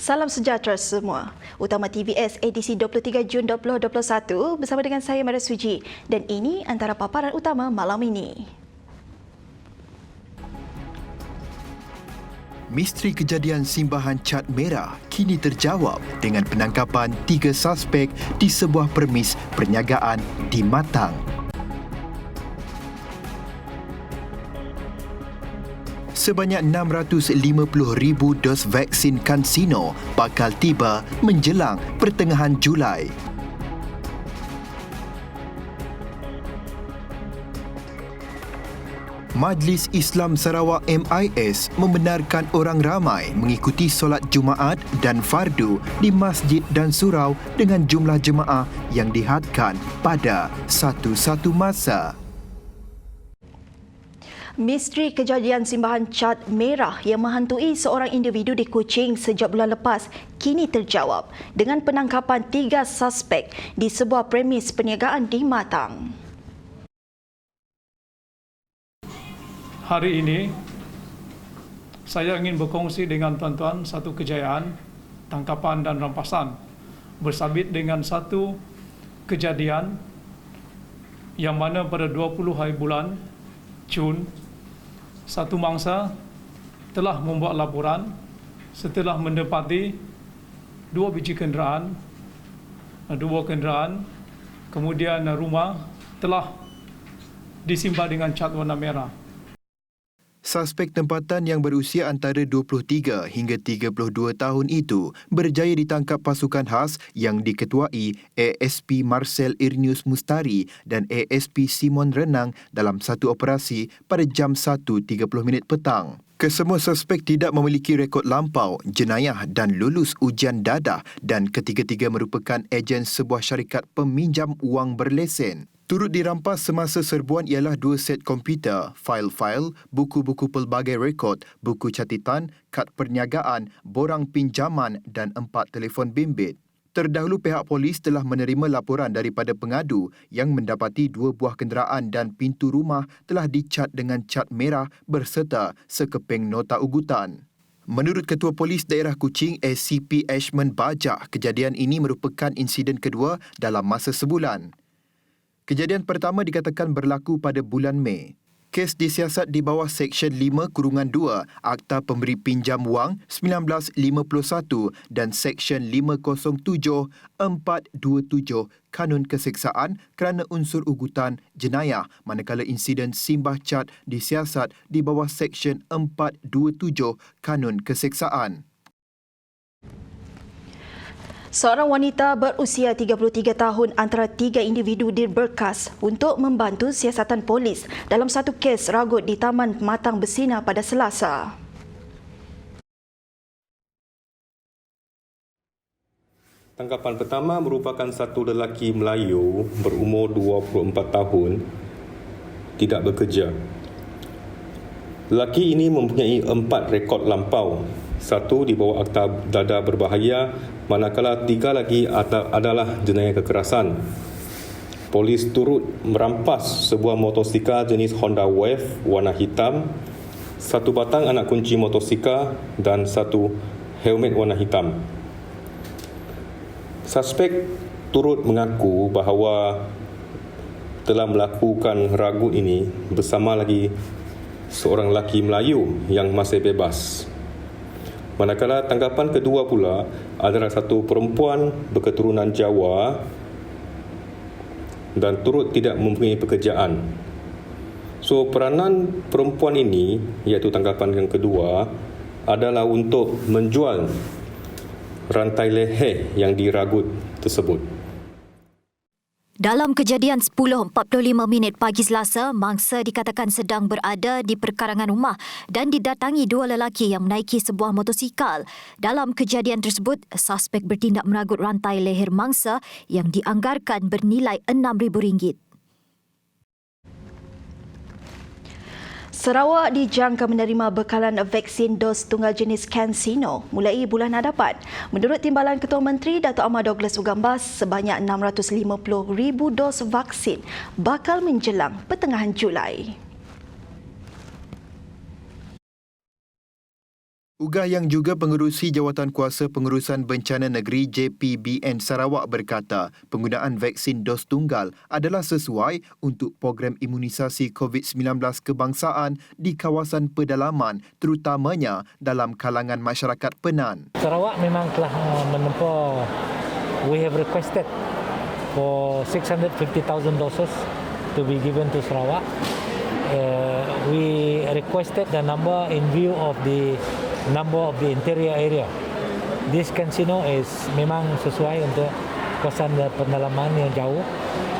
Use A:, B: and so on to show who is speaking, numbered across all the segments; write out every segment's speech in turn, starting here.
A: Salam sejahtera semua. Utama TVS edisi 23 Jun 2021 bersama dengan saya Mara Suji dan ini antara paparan utama malam ini.
B: Misteri kejadian simbahan cat merah kini terjawab dengan penangkapan 3 suspek di sebuah permis perniagaan di Matang. Sebanyak 650,000 dos vaksin CanSino bakal tiba menjelang pertengahan Julai. Majlis Islam Sarawak MIS membenarkan orang ramai mengikuti solat Jumaat dan fardu di masjid dan surau dengan jumlah jemaah yang dihadkan pada satu-satu masa.
A: Misteri kejadian simbahan cat merah yang menghantui seorang individu di Kuching sejak bulan lepas kini terjawab dengan penangkapan 3 suspek di sebuah premis perniagaan di Matang.
C: Hari ini, saya ingin berkongsi dengan tuan-tuan satu kejayaan, tangkapan dan rampasan bersabit dengan satu kejadian yang mana pada 20 hari bulan Jun, satu mangsa telah membuat laporan setelah mendapati 2 biji kenderaan, kemudian rumah telah disimbah dengan cat warna merah.
B: Suspek tempatan yang berusia antara 23 hingga 32 tahun itu berjaya ditangkap pasukan khas yang diketuai ASP Marcel Irnius Mustari dan ASP Simon Renang dalam satu operasi pada jam 1.30 petang. Kesemua suspek tidak memiliki rekod lampau, jenayah dan lulus ujian dadah dan ketiga-tiga merupakan ejen sebuah syarikat peminjam wang berlesen. Turut dirampas semasa serbuan ialah 2 set komputer, fail-fail, buku-buku pelbagai rekod, buku catatan, kad perniagaan, borang pinjaman dan 4 telefon bimbit. Terdahulu pihak polis telah menerima laporan daripada pengadu yang mendapati 2 buah kenderaan dan pintu rumah telah dicat dengan cat merah berserta sekeping nota ugutan. Menurut Ketua Polis Daerah Kuching SCP Ashman Bajak, kejadian ini merupakan insiden kedua dalam masa sebulan. Kejadian pertama dikatakan berlaku pada bulan Mei. Kes disiasat di bawah Seksyen 5-2 Akta Pemberi Pinjam Wang 1951 dan Seksyen 507-427 Kanun Keseksaan kerana unsur ugutan jenayah, manakala insiden simbah cat disiasat di bawah Seksyen 427 Kanun Keseksaan.
A: Seorang wanita berusia 33 tahun antara 3 individu diberkas untuk membantu siasatan polis dalam satu kes ragut di Taman Matang Bersina pada Selasa.
D: Tangkapan pertama merupakan satu lelaki Melayu berumur 24 tahun tidak bekerja. Lelaki ini mempunyai 4 rekod lampau. 1 di bawah Akta Dadah Berbahaya, manakala 3 lagi adalah jenayah kekerasan. Polis turut merampas sebuah motosikal jenis Honda Wave warna hitam, 1 batang anak kunci motosikal dan 1 helmet warna hitam. Suspek turut mengaku bahawa telah melakukan ragut ini bersama lagi seorang lelaki Melayu yang masih bebas. Manakala tangkapan kedua pula adalah satu perempuan berketurunan Jawa dan turut tidak mempunyai pekerjaan. So, peranan perempuan ini, iaitu tangkapan yang kedua, adalah untuk menjual rantai leher yang diragut tersebut.
E: Dalam kejadian 10.45 pagi Selasa, mangsa dikatakan sedang berada di perkarangan rumah dan didatangi 2 lelaki yang menaiki sebuah motosikal. Dalam kejadian tersebut, suspek bertindak meragut rantai leher mangsa yang dianggarkan bernilai RM6,000.
A: Sarawak dijangka menerima bekalan vaksin dos tunggal jenis CanSino mulai bulan hadapan. Menurut Timbalan Ketua Menteri Dato' Ahmad Douglas Ugambas, sebanyak 650,000 dos vaksin bakal menjelang pertengahan Julai.
B: Ugah yang juga pengerusi Jawatankuasa Pengurusan Bencana Negeri JPBN Sarawak berkata penggunaan vaksin dos tunggal adalah sesuai untuk program imunisasi COVID-19 kebangsaan di kawasan pedalaman terutamanya dalam kalangan masyarakat Penan.
F: Sarawak memang telah menempuh, we have requested for 650,000 doses to be given to Sarawak. We requested the number in view of the number of the interior area. This casino is memang sesuai untuk kawasan pedalaman yang jauh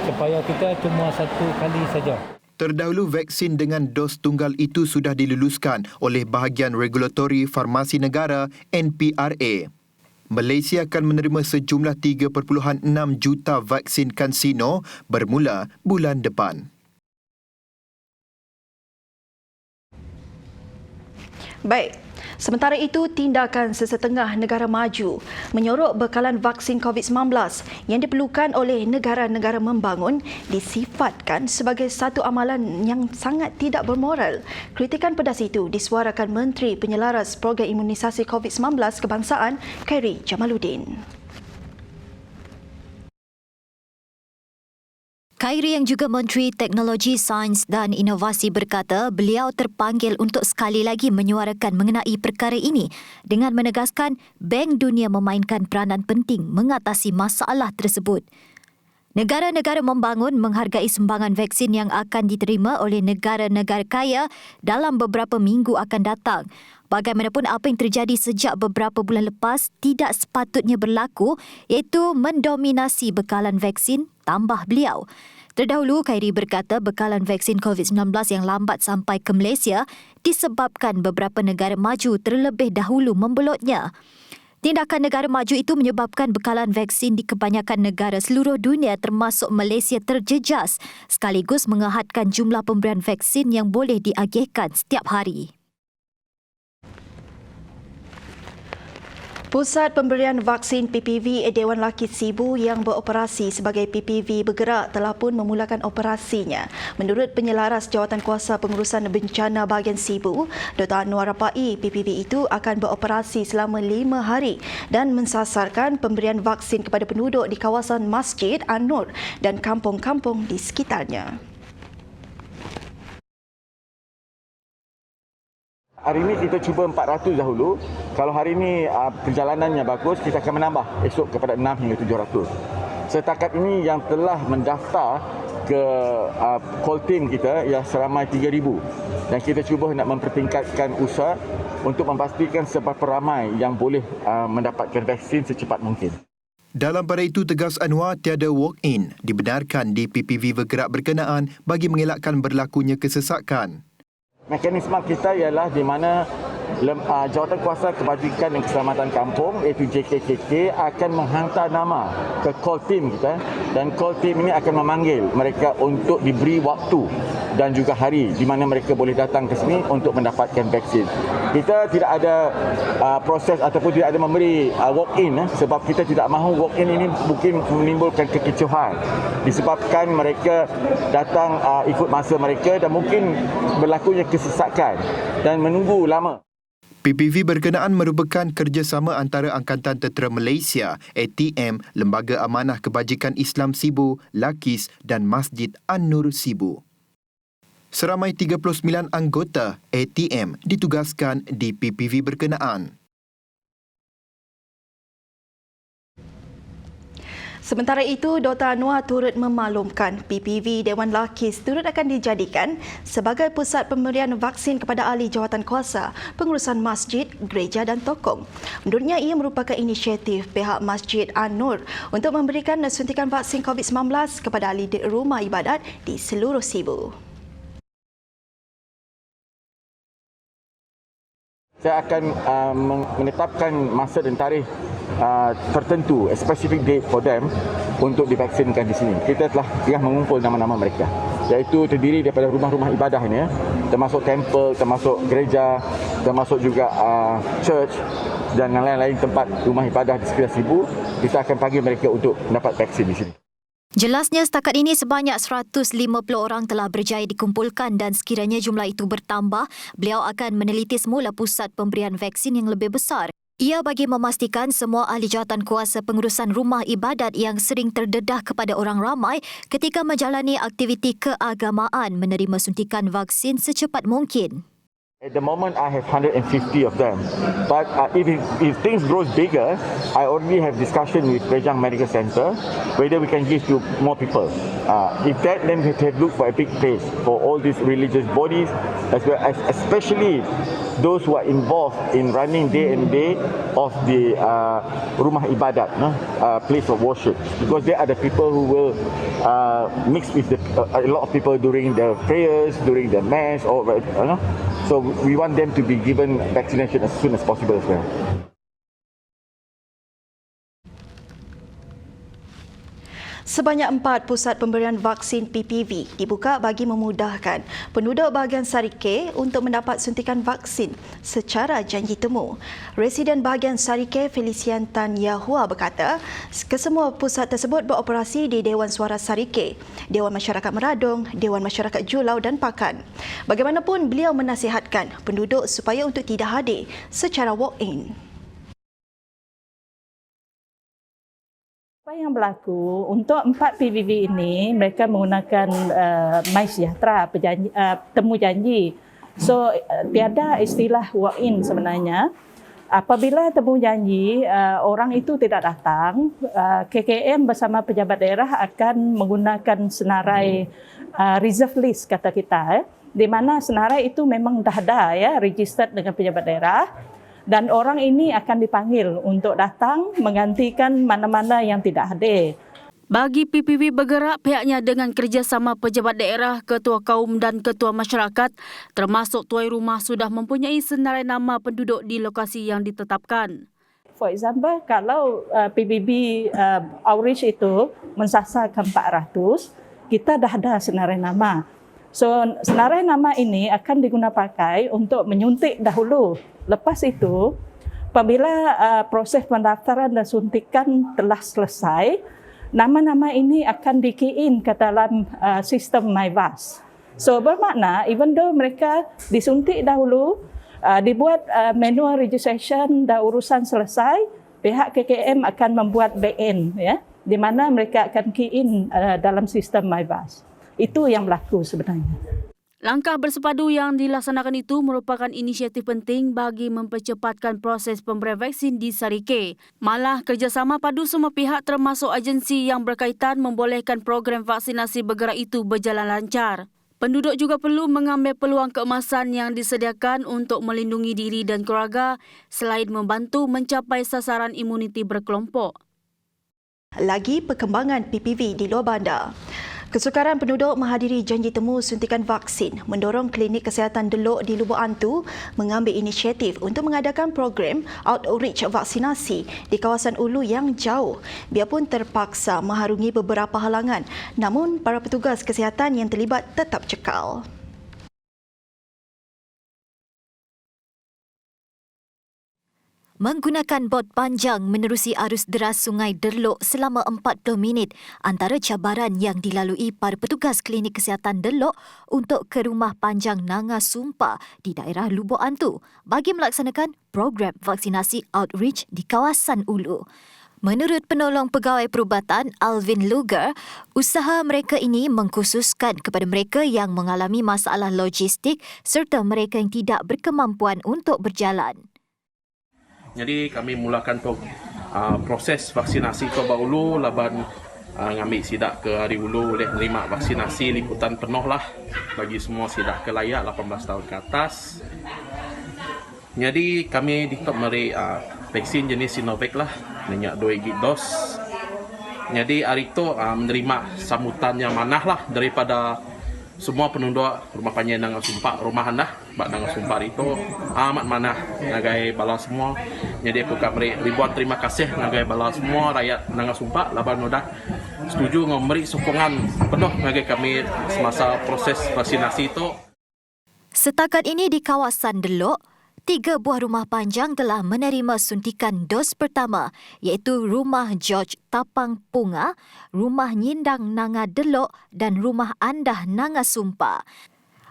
F: supaya kita cuma satu kali saja.
B: Terdahulu vaksin dengan dos tunggal itu sudah diluluskan oleh Bahagian Regulatori Farmasi Negara NPRA. Malaysia akan menerima sejumlah 3.6 juta vaksin CanSino bermula bulan depan.
A: Baik, sementara itu tindakan sesetengah negara maju menyorok bekalan vaksin COVID-19 yang diperlukan oleh negara-negara membangun disifatkan sebagai satu amalan yang sangat tidak bermoral. Kritikan pedas itu disuarakan Menteri Penyelaras Program Imunisasi COVID-19 Kebangsaan, Khairi Jamaluddin.
E: Khairi yang juga Menteri Teknologi, Sains dan Inovasi berkata beliau terpanggil untuk sekali lagi menyuarakan mengenai perkara ini dengan menegaskan Bank Dunia memainkan peranan penting mengatasi masalah tersebut. Negara-negara membangun menghargai sumbangan vaksin yang akan diterima oleh negara-negara kaya dalam beberapa minggu akan datang. Bagaimanapun apa yang terjadi sejak beberapa bulan lepas tidak sepatutnya berlaku, iaitu mendominasi bekalan vaksin, tambah beliau. Terdahulu, Khairi berkata bekalan vaksin COVID-19 yang lambat sampai ke Malaysia disebabkan beberapa negara maju terlebih dahulu membelotnya. Tindakan negara maju itu menyebabkan bekalan vaksin di kebanyakan negara seluruh dunia termasuk Malaysia terjejas sekaligus mengehadkan jumlah pemberian vaksin yang boleh diagihkan setiap hari.
A: Pusat Pemberian Vaksin PPV Dewan Laki Sibu yang beroperasi sebagai PPV bergerak telah pun memulakan operasinya. Menurut Penyelaras Jawatankuasa Pengurusan Bencana Bahagian Sibu, Dr. Anwar Rapai, PPV itu akan beroperasi selama 5 hari dan mensasarkan pemberian vaksin kepada penduduk di kawasan Masjid An-Nur dan kampung-kampung di sekitarnya.
G: Hari ini kita cuba 400 dahulu. Kalau hari ini perjalanannya bagus, kita akan menambah esok kepada 6 hingga 700. Setakat ini yang telah mendaftar ke call team kita ialah seramai 3,000. Dan kita cuba nak mempertingkatkan usaha untuk memastikan seberapa ramai yang boleh mendapatkan vaksin secepat mungkin.
B: Dalam pada itu, tegas Anwar tiada walk-in dibenarkan di PPV bergerak berkenaan bagi mengelakkan berlakunya kesesakan.
G: Mekanisme kita ialah di mana Jawatankuasa Kebajikan dan Keselamatan Kampung iaitu JKKK akan menghantar nama ke call team kita dan call team ini akan memanggil mereka untuk diberi waktu dan juga hari di mana mereka boleh datang ke sini untuk mendapatkan vaksin. Kita tidak ada proses ataupun tidak ada memberi walk-in sebab kita tidak mahu walk-in ini mungkin menimbulkan kekecohan disebabkan mereka datang ikut masa mereka dan mungkin berlakunya kesesakan dan menunggu lama.
B: PPV berkenaan merupakan kerjasama antara Angkatan Tentera Malaysia, ATM, Lembaga Amanah Kebajikan Islam Sibu, Lakis dan Masjid An-Nur Sibu. Seramai 39 anggota ATM ditugaskan di PPV berkenaan.
A: Sementara itu, Dr. Anwar turut memaklumkan PPV Dewan Lakis turut akan dijadikan sebagai pusat pemberian vaksin kepada ahli jawatankuasa, pengurusan masjid, gereja dan tokong. Menurutnya, ia merupakan inisiatif pihak Masjid An-Nur untuk memberikan suntikan vaksin COVID-19 kepada ahli rumah ibadat di seluruh Sibu.
G: Saya akan menetapkan masa dan tarikh tertentu, a specific date for them untuk divaksinkan di sini. Kita telah mengumpul nama-nama mereka, iaitu terdiri daripada rumah-rumah ibadah ini, termasuk temple, termasuk gereja, termasuk juga church dan lain-lain tempat rumah ibadah di sekitar Sibu. Kita akan panggil mereka untuk mendapat vaksin di sini.
E: Jelasnya setakat ini sebanyak 150 orang telah berjaya dikumpulkan dan sekiranya jumlah itu bertambah, beliau akan meneliti semula pusat pemberian vaksin yang lebih besar. Ia bagi memastikan semua ahli jawatan kuasa pengurusan rumah ibadat yang sering terdedah kepada orang ramai ketika menjalani aktiviti keagamaan menerima suntikan vaksin secepat mungkin.
G: At the moment, I have 150 of them. But if things grows bigger, I already have discussion with Rejang Medical Center whether we can give to more people. If that, then we have to look for a big place for all these religious bodies, as well as especially those who are involved in running day and day of the rumah ibadat, place of worship, because they are the people who will mix with a lot of people during the prayers, during the mass, or so we want them to be given vaccination as soon as possible as well.
A: Sebanyak 4 pusat pemberian vaksin PPV dibuka bagi memudahkan penduduk bahagian Sarike untuk mendapat suntikan vaksin secara janji temu. Residen bahagian Sarike Felician Tan Yahua berkata, kesemua pusat tersebut beroperasi di Dewan Suara Sarike, Dewan Masyarakat Meradung, Dewan Masyarakat Julau dan Pakan. Bagaimanapun, beliau menasihatkan penduduk supaya untuk tidak hadir secara walk-in.
H: Apa yang berlaku untuk 4 PVV ini, mereka menggunakan MySejahtera, temu janji. So tiada istilah walk-in sebenarnya. Apabila temu janji, orang itu tidak datang, KKM bersama pejabat daerah akan menggunakan senarai reserve list kata kita, di mana senarai itu memang dah ada registered dengan pejabat daerah. Dan orang ini akan dipanggil untuk datang menggantikan mana-mana yang tidak hadir.
I: Bagi PPV bergerak, pihaknya dengan kerjasama pejabat daerah, ketua kaum dan ketua masyarakat, termasuk tuai rumah sudah mempunyai senarai nama penduduk di lokasi yang ditetapkan.
H: For example, kalau PBB outreach itu mensasarkan 400, kita dah ada senarai nama. So, senarai nama ini akan digunakan pakai untuk menyuntik dahulu. Lepas itu, apabila proses pendaftaran dan suntikan telah selesai, nama-nama ini akan di-key in ke dalam sistem MyVas. So, bermakna, even though mereka disuntik dahulu, dibuat manual registration dan urusan selesai, pihak KKM akan membuat back-end, di mana mereka akan key in dalam sistem MyVas. Itu yang berlaku sebenarnya.
I: Langkah bersepadu yang dilaksanakan itu merupakan inisiatif penting bagi mempercepatkan proses pemberian vaksin di Sarike. Malah, kerjasama padu semua pihak termasuk agensi yang berkaitan membolehkan program vaksinasi bergerak itu berjalan lancar. Penduduk juga perlu mengambil peluang keemasan yang disediakan untuk melindungi diri dan keluarga selain membantu mencapai sasaran imuniti berkelompok.
A: Lagi perkembangan PPV di luar bandar. Kesukaran penduduk menghadiri janji temu suntikan vaksin mendorong klinik kesihatan Delok di Lubuk Antu mengambil inisiatif untuk mengadakan program outreach vaksinasi di kawasan Ulu yang jauh. Biarpun terpaksa mengharungi beberapa halangan, namun para petugas kesihatan yang terlibat tetap cekal.
E: Menggunakan bot panjang menerusi arus deras Sungai Derlok selama 40 minit antara cabaran yang dilalui para petugas klinik kesihatan Derlok untuk ke rumah panjang Nanga Sumpa di daerah Lubuk Antu bagi melaksanakan program vaksinasi outreach di kawasan Ulu. Menurut penolong pegawai perubatan Alvin Luger, usaha mereka ini mengkhususkan kepada mereka yang mengalami masalah logistik serta mereka yang tidak berkemampuan untuk berjalan.
J: Jadi kami mulakan proses vaksinasi ke Ulu, laban ngambil sidak ke Hari Ulu oleh menerima vaksinasi liputan penuh lah bagi semua sidak ke layak 18 tahun ke atas. Jadi kami ditop meri vaksin jenis Sinovac lah, minyak 2 gig dos. Jadi hari itu menerima sambutan yang manah lah daripada semua penduduk rumah panjang Nanga Sumpa, rumahan dah, Mbak Nanga Sumpa itu amat manah nagai bala semua. Jadi aku kabri ribuan terima kasih nagai bala semua rakyat Nanga Sumpa, laban udah setuju memberi sokongan penuh nagai kami semasa proses vaksinasi itu.
E: Setakat ini di kawasan Delok, 3 buah rumah panjang telah menerima suntikan dos pertama iaitu Rumah George Tapang Punga, Rumah Nyindang Nanga Delok dan Rumah Andah Nanga Sumpa.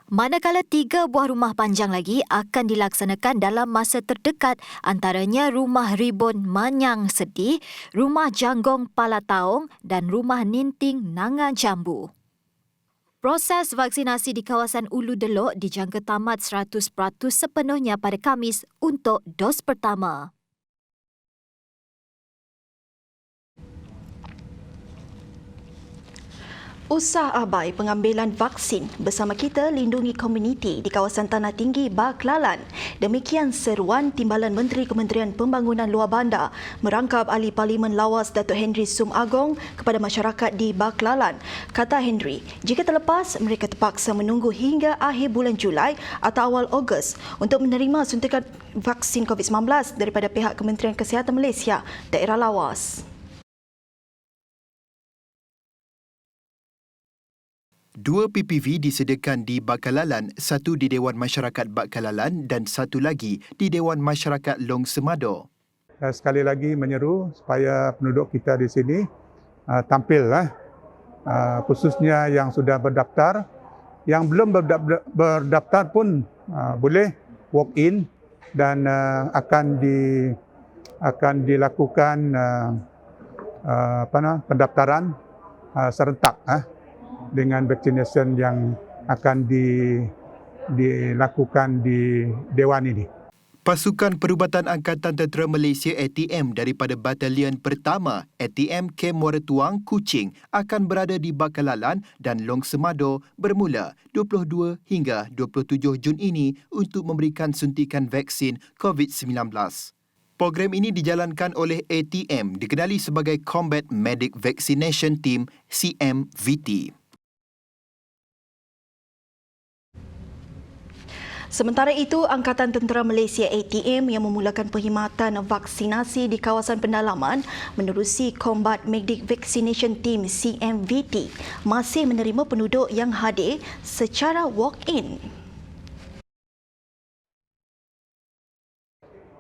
E: Manakala 3 buah rumah panjang lagi akan dilaksanakan dalam masa terdekat, antaranya Rumah Ribon Manyang Sedih, Rumah Janggong Palataong dan Rumah Ninting Nanga Jambu. Proses vaksinasi di kawasan Ulu Delok dijangka tamat 100% sepenuhnya pada Khamis untuk dos pertama.
A: Usah abai pengambilan vaksin bersama kita lindungi komuniti di kawasan Tanah Tinggi Baklalan. Demikian seruan Timbalan Menteri Kementerian Pembangunan Luar Bandar merangkap Ahli Parlimen Lawas Datuk Henry Sum Agong kepada masyarakat di Baklalan. Kata Henry, jika terlepas mereka terpaksa menunggu hingga akhir bulan Julai atau awal Ogos untuk menerima suntikan vaksin COVID-19 daripada pihak Kementerian Kesihatan Malaysia daerah Lawas.
B: 2 PPV disediakan di Bakalalan, 1 di Dewan Masyarakat Bakalalan dan 1 lagi di Dewan Masyarakat Long Semado.
K: Sekali lagi menyeru supaya penduduk kita di sini tampil, khususnya yang sudah berdaftar. Yang belum berdaftar pun boleh walk in dan akan dilakukan pendaftaran serentak dengan vaccination yang akan dilakukan di Dewan ini.
B: Pasukan Perubatan Angkatan Tentera Malaysia ATM daripada Batalion Pertama ATM Kem Muara Tuang, Kuching akan berada di Bakalalan dan Long Semado bermula 22 hingga 27 Jun ini untuk memberikan suntikan vaksin COVID-19. Program ini dijalankan oleh ATM dikenali sebagai Combat Medic Vaccination Team CMVT.
A: Sementara itu, Angkatan Tentera Malaysia ATM yang memulakan perkhidmatan vaksinasi di kawasan pendalaman menerusi Combat Medic Vaccination Team CMVT masih menerima penduduk yang hadir secara walk-in.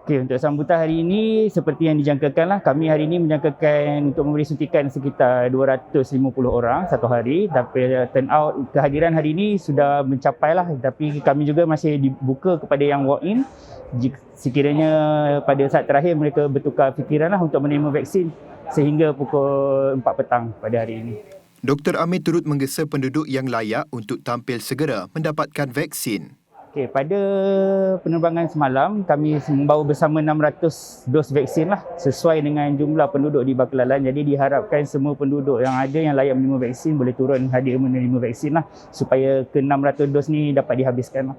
L: Okey, untuk sambutan hari ini seperti yang dijangkakanlah, kami hari ini menjangkakan untuk memberi suntikan sekitar 250 orang satu hari, tapi turnout kehadiran hari ini sudah mencapailah, tapi kami juga masih dibuka kepada yang walk-in sekiranya pada saat terakhir mereka bertukar fikiranlah untuk menerima vaksin sehingga pukul 4 petang pada hari ini.
B: Dr. Amir turut menggesa penduduk yang layak untuk tampil segera mendapatkan vaksin.
L: Okey, pada penerbangan semalam kami membawa bersama 600 dos vaksin lah sesuai dengan jumlah penduduk di Baklalan. Jadi diharapkan semua penduduk yang ada yang layak menerima vaksin boleh turun hadir menerima vaksin lah supaya ke 600 dos ni dapat dihabiskan lah.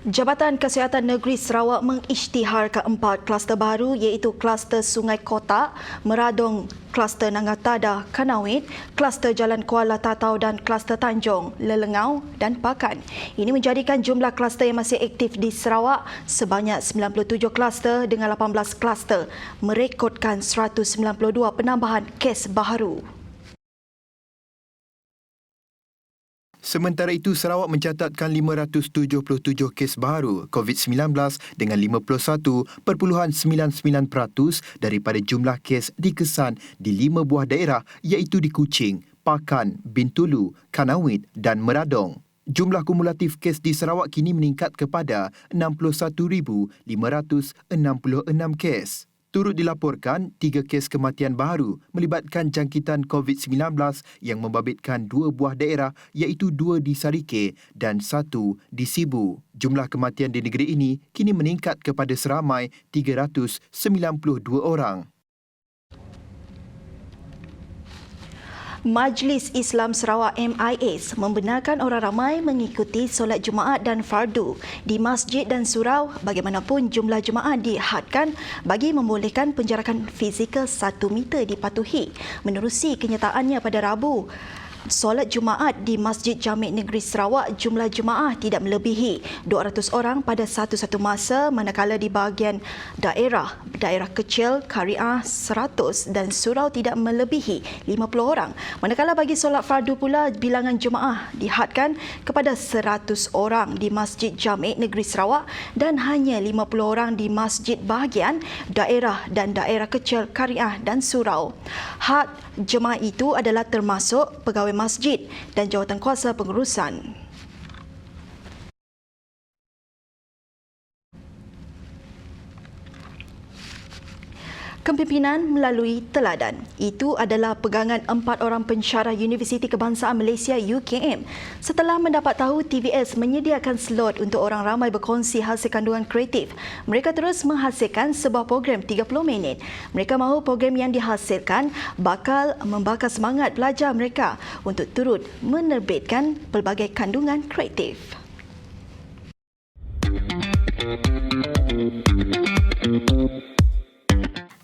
A: Jabatan Kesihatan Negeri Sarawak mengisytiharkan 4 kluster baru iaitu kluster Sungai Kotak, Meradong, kluster Nangatada, Kanawit, kluster Jalan Kuala Tatau dan kluster Tanjung, Lelengau dan Pakan. Ini menjadikan jumlah kluster yang masih aktif di Sarawak sebanyak 97 kluster dengan 18 kluster merekodkan 192 penambahan kes baharu.
B: Sementara itu, Sarawak mencatatkan 577 kes baru COVID-19 dengan 51.99% daripada jumlah kes dikesan di 5 buah daerah iaitu di Kuching, Pakan, Bintulu, Kanawit dan Meradong. Jumlah kumulatif kes di Sarawak kini meningkat kepada 61,566 kes. Turut dilaporkan 3 kes kematian baru melibatkan jangkitan COVID-19 yang membabitkan 2 buah daerah iaitu 2 di Sarike dan 1 di Sibu. Jumlah kematian di negeri ini kini meningkat kepada seramai 392 orang.
A: Majlis Islam Sarawak MIS membenarkan orang ramai mengikuti solat Jumaat dan fardu di masjid dan surau bagaimanapun jumlah jemaah dihadkan bagi membolehkan penjarakan fizikal 1 meter dipatuhi. Menerusi kenyataannya pada Rabu, solat Jumaat di Masjid Jamik Negeri Sarawak, jumlah jemaah tidak melebihi 200 orang pada satu-satu masa, manakala di bahagian daerah kecil Kariah 100 dan surau tidak melebihi 50 orang. Manakala bagi solat fardu pula, bilangan jemaah dihadkan kepada 100 orang di Masjid Jamik Negeri Sarawak dan hanya 50 orang di masjid bahagian daerah dan daerah kecil Kariah dan surau. Had jemaah itu adalah termasuk pegawai masjid dan jawatankuasa pengurusan. Kepimpinan melalui teladan. Itu adalah pegangan 4 orang pensyarah Universiti Kebangsaan Malaysia UKM setelah mendapat tahu TVS menyediakan slot untuk orang ramai berkongsi hasil kandungan kreatif. Mereka terus menghasilkan sebuah program 30 minit. Mereka mahu program yang dihasilkan bakal membakar semangat pelajar mereka untuk turut menerbitkan pelbagai kandungan kreatif.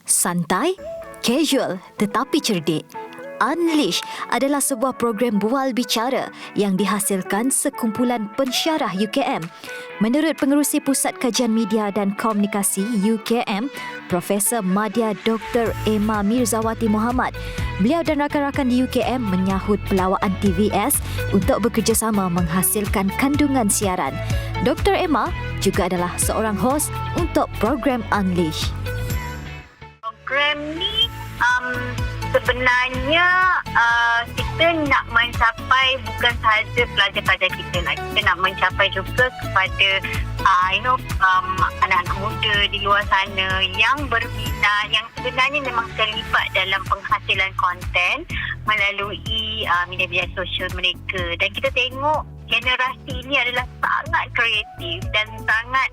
E: Santai, casual tetapi cerdik. Unleash adalah sebuah program bual bicara yang dihasilkan sekumpulan pensyarah UKM. Menurut Pengerusi Pusat Kajian Media dan Komunikasi UKM, Profesor Madya Dr. Emma Mirzawati Muhammad, beliau dan rakan-rakan di UKM menyahut pelawaan TVS untuk bekerjasama menghasilkan kandungan siaran. Dr. Emma juga adalah seorang hos untuk program Unleash.
M: Program ni sebenarnya kita nak mencapai bukan sahaja pelajar-pelajar kita lah. Kita nak mencapai juga kepada anak-anak muda di luar sana yang berminat, yang sebenarnya memang terlibat dalam penghasilan konten melalui media-media sosial mereka. Dan kita tengok generasi ini adalah sangat kreatif dan sangat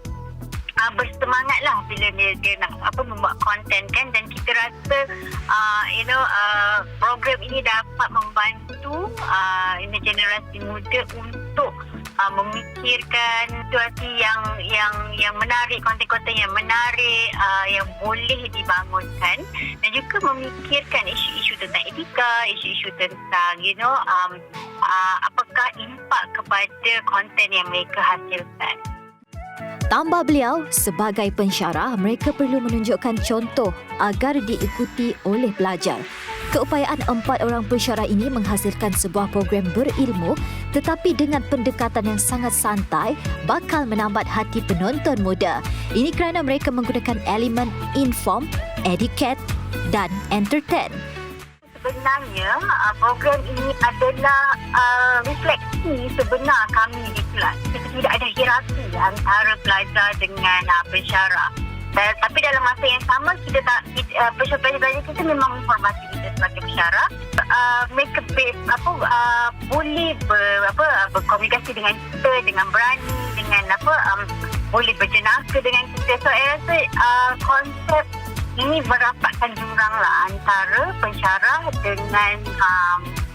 M: bersemangatlah bila dia nak membuat konten kan, dan kita rasa program ini dapat membantu generasi muda untuk memikirkan situasi yang menarik, konten-konten yang menarik yang boleh dibangunkan, dan juga memikirkan isu-isu tentang etika, isu-isu tentang apakah impak kepada konten yang mereka hasilkan.
E: Tambah beliau, sebagai pensyarah, mereka perlu menunjukkan contoh agar diikuti oleh pelajar. Keupayaan 4 orang pensyarah ini menghasilkan sebuah program berilmu tetapi dengan pendekatan yang sangat santai bakal menambat hati penonton muda. Ini kerana mereka menggunakan elemen inform, educate dan entertain.
M: Sebenarnya program ini adalah refleksi sebenar kami di kelas. Kita tidak ada hierarki antara pelajar dengan pensyarah. Tapi dalam masa yang sama pelajar-pelajar kita memang menghormati kita sebagai pensyarah. Mereka boleh berkomunikasi dengan kita dengan berani, dengan boleh berjenaka dengan kita. So saya rasa konsep ini merapatkan jurang lah antara pensyarah dengan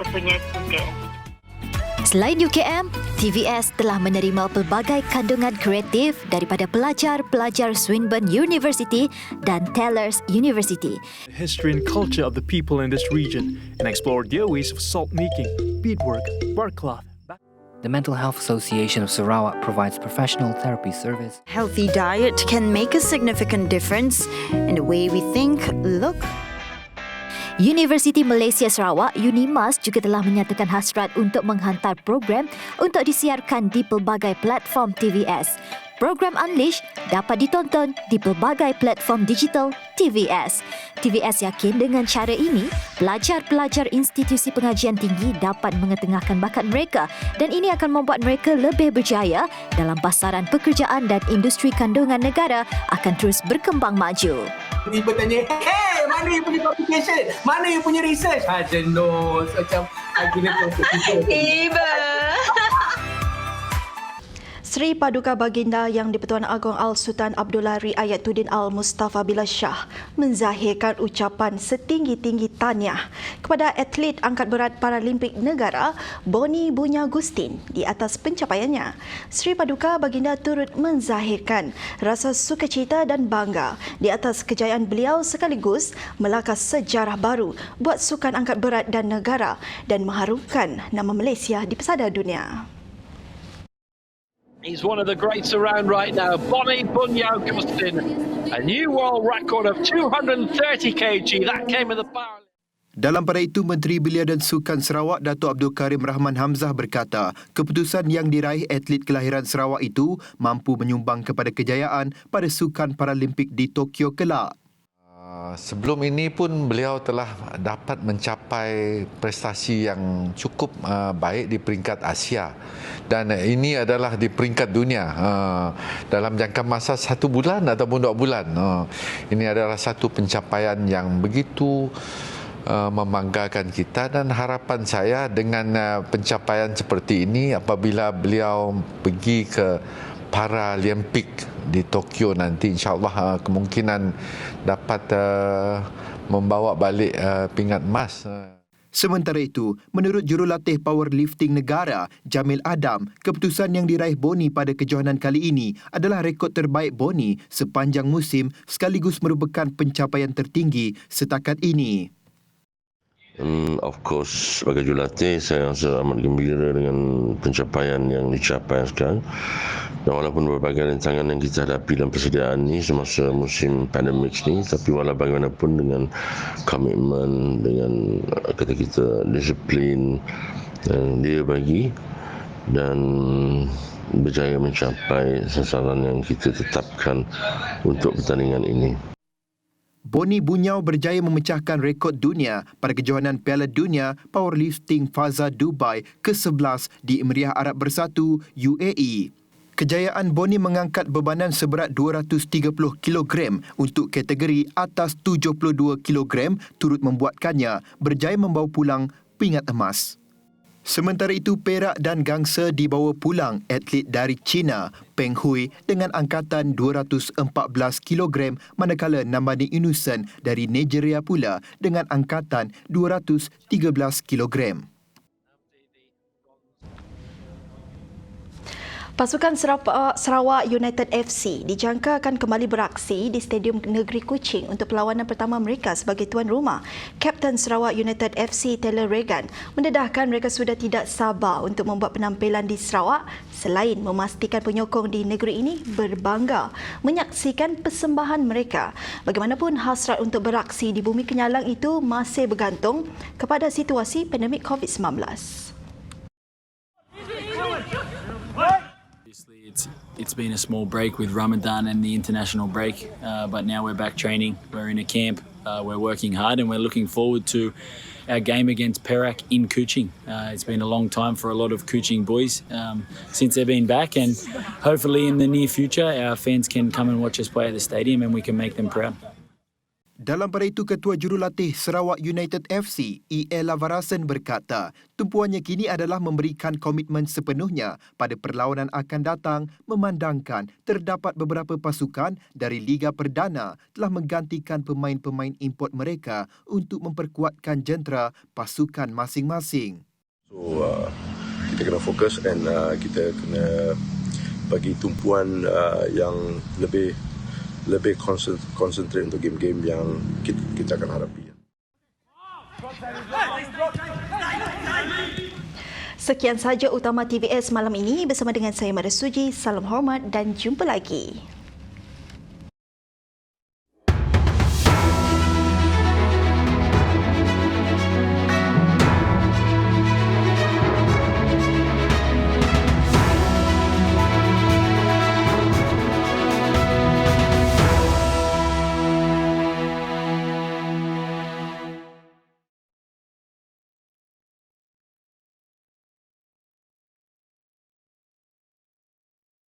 M: tentunya student.
E: Selain UKM, TVS telah menerima pelbagai kandungan kreatif daripada pelajar-pelajar Swinburne University dan Tellers University.
N: The history and culture of the people in this region and explore their ways of salt making, beadwork, barcloth.
O: The Mental Health Association of Sarawak provides professional therapy service.
P: Healthy diet can make a significant difference in the way we think, look.
E: Universiti Malaysia Sarawak UNIMAS juga telah menyatakan hasrat untuk menghantar program untuk disiarkan di pelbagai platform TVS. Program Unleash dapat ditonton di pelbagai platform digital TVS. TVS yakin dengan cara ini, pelajar-pelajar institusi pengajian tinggi dapat mengetengahkan bakat mereka dan ini akan membuat mereka lebih berjaya dalam pasaran pekerjaan dan industri kandungan negara akan terus berkembang maju.
Q: Tiba tanya, hey, mana you punya publication? Mana you punya research? Jenuh, macam guna konsep.
A: Tiba. Sri Paduka Baginda Yang di-Pertuan Agong Al-Sultan Abdullah Riayatuddin Al-Mustafa Bilal Shah menzahirkan ucapan setinggi-tinggi tahniah kepada atlet angkat berat Paralimpik negara Boni Bunya Gustin di atas pencapaiannya. Sri Paduka Baginda turut menzahirkan rasa sukacita dan bangga di atas kejayaan beliau sekaligus melakar sejarah baru buat sukan angkat berat dan negara dan mengharumkan nama Malaysia di pesada dunia.
R: He's one of the greats around right now, Boni Bunya Gustin. A new world record of 230 kg. That came in the power.
B: Dalam pada itu, Menteri Belia dan Sukan Sarawak Datuk Abdul Karim Rahman Hamzah berkata, keputusan yang diraih atlet kelahiran Sarawak itu mampu menyumbang kepada kejayaan pada Sukan Paralimpik di Tokyo kelak.
S: Sebelum ini pun beliau telah dapat mencapai prestasi yang cukup baik di peringkat Asia dan ini adalah di peringkat dunia dalam jangka masa 1 bulan ataupun 2 bulan. Ini adalah satu pencapaian yang begitu membanggakan kita dan harapan saya dengan pencapaian seperti ini apabila beliau pergi ke Paralimpik di Tokyo nanti, insyaAllah kemungkinan dapat membawa balik pingat emas.
B: Sementara itu, menurut jurulatih powerlifting negara, Jamil Adam, keputusan yang diraih Boni pada kejohanan kali ini adalah rekod terbaik Boni sepanjang musim sekaligus merupakan pencapaian tertinggi setakat ini.
T: Of course, sebagai jurulatih saya rasa amat gembira dengan pencapaian yang dicapai sekarang. Dan walaupun berbagai rintangan yang kita hadapi dalam persediaan ini semasa musim pandemik ini, tapi walau bagaimanapun dengan komitmen, dengan kata kita disiplin yang dia bagi dan berjaya mencapai sasaran yang kita tetapkan untuk pertandingan ini.
B: Boni Bunyau berjaya memecahkan rekod dunia pada kejohanan Piala Dunia Powerlifting Faza Dubai ke-11 di Emirat Arab Bersatu, UAE. Kejayaan Boni mengangkat bebanan seberat 230 kg untuk kategori atas 72 kg turut membuatkannya berjaya membawa pulang pingat emas. Sementara itu, perak dan gangsa dibawa pulang atlet dari China, Peng Hui dengan angkatan 214 kg manakala Namani Inusan dari Nigeria pula dengan angkatan 213 kg.
A: Pasukan Sarawak United FC dijangka akan kembali beraksi di Stadium Negeri Kuching untuk perlawanan pertama mereka sebagai tuan rumah. Kapten Sarawak United FC Taylor Regan mendedahkan mereka sudah tidak sabar untuk membuat penampilan di Sarawak selain memastikan penyokong di negeri ini berbangga menyaksikan persembahan mereka. Bagaimanapun, hasrat untuk beraksi di Bumi Kenyalang itu masih bergantung kepada situasi pandemik COVID-19.
U: It's been a small break with Ramadan and the international break, but now we're back training. We're in a camp. We're working hard and we're looking forward to our game against Perak in Kuching. It's been a long time for a lot of Kuching boys since they've been back, and hopefully in the near future our fans can come and watch us play at the stadium and we can make them proud.
B: Dalam pada itu, Ketua Jurulatih Sarawak United FC, E.L. Lavarasan berkata, tumpuannya kini adalah memberikan komitmen sepenuhnya pada perlawanan akan datang memandangkan terdapat beberapa pasukan dari Liga Perdana telah menggantikan pemain-pemain import mereka untuk memperkuatkan jentera pasukan masing-masing.
V: So, kita kena fokus dan kita kena bagi tumpuan yang lebih konsentrate untuk game-game yang kita akan hadapi.
A: Sekian sahaja Utama TVS malam ini bersama dengan saya Mara Suji. Salam hormat dan jumpa lagi.